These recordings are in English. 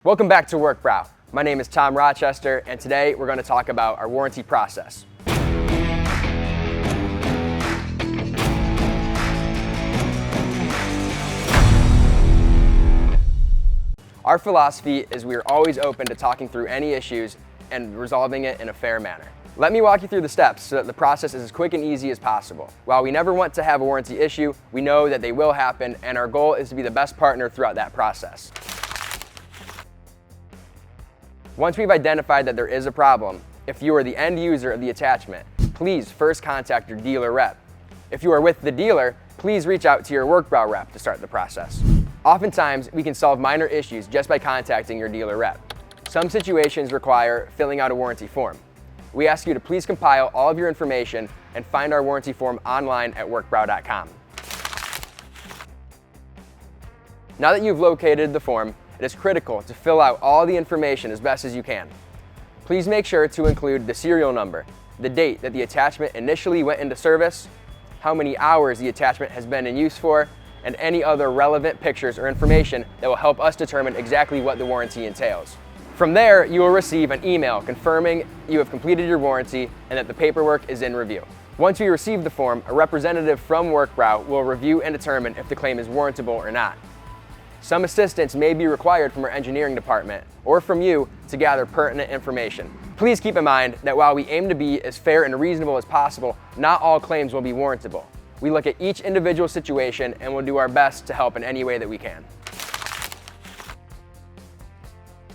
Welcome back to WorkBrow. My name is Tom Rochester, and today we're going to talk about our warranty process. Our philosophy is we are always open to talking through any issues and resolving it in a fair manner. Let me walk you through the steps so that the process is as quick and easy as possible. While we never want to have a warranty issue, we know that they will happen, and our goal is to be the best partner throughout that process. Once we've identified that there is a problem, if you are the end user of the attachment, please first contact your dealer rep. If you are with the dealer, please reach out to your WorkBrow rep to start the process. Oftentimes, we can solve minor issues just by contacting your dealer rep. Some situations require filling out a warranty form. We ask you to please compile all of your information and find our warranty form online at workbrow.com. Now that you've located the form, it is critical to fill out all the information as best as you can. Please make sure to include the serial number, the date that the attachment initially went into service, how many hours the attachment has been in use for, and any other relevant pictures or information that will help us determine exactly what the warranty entails. From there, you will receive an email confirming you have completed your warranty and that the paperwork is in review. Once we receive the form, a representative from WorkBrow will review and determine if the claim is warrantable or not. Some assistance may be required from our engineering department or from you to gather pertinent information. Please keep in mind that while we aim to be as fair and reasonable as possible, not all claims will be warrantable. We look at each individual situation and will do our best to help in any way that we can.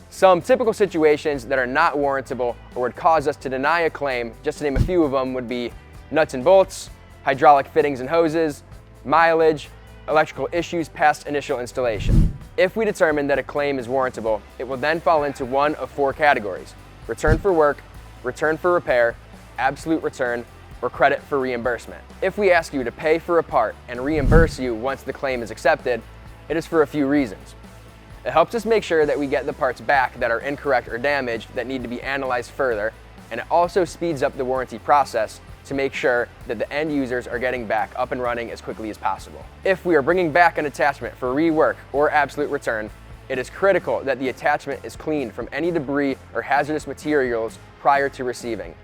Some typical situations that are not warrantable or would cause us to deny a claim, just to name a few of them, would be nuts and bolts, hydraulic fittings and hoses, mileage, electrical issues past initial installation. If we determine that a claim is warrantable, it will then fall into one of four categories: return for work, return for repair, absolute return, or credit for reimbursement. If we ask you to pay for a part and reimburse you once the claim is accepted, it is for a few reasons. It helps us make sure that we get the parts back that are incorrect or damaged that need to be analyzed further, and it also speeds up the warranty process to make sure that the end users are getting back up and running as quickly as possible. If we are bringing back an attachment for rework or absolute return, it is critical that the attachment is cleaned from any debris or hazardous materials prior to receiving.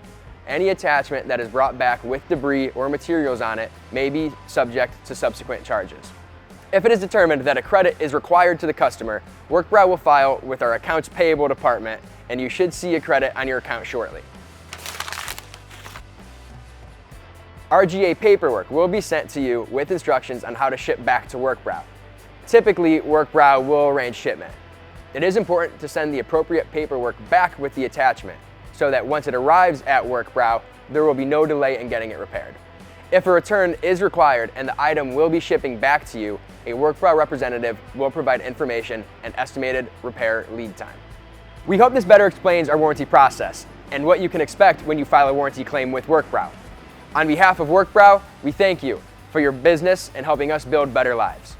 Any attachment that is brought back with debris or materials on it may be subject to subsequent charges. If it is determined that a credit is required to the customer, WorkBrow will file with our accounts payable department, and you should see a credit on your account shortly. RGA paperwork will be sent to you with instructions on how to ship back to WorkBrow. Typically, WorkBrow will arrange shipment. It is important to send the appropriate paperwork back with the attachment so that once it arrives at WorkBrow, there will be no delay in getting it repaired. If a return is required and the item will be shipping back to you, a WorkBrow representative will provide information and estimated repair lead time. We hope this better explains our warranty process and what you can expect when you file a warranty claim with WorkBrow. On behalf of WorkBrow, we thank you for your business and helping us build better lives.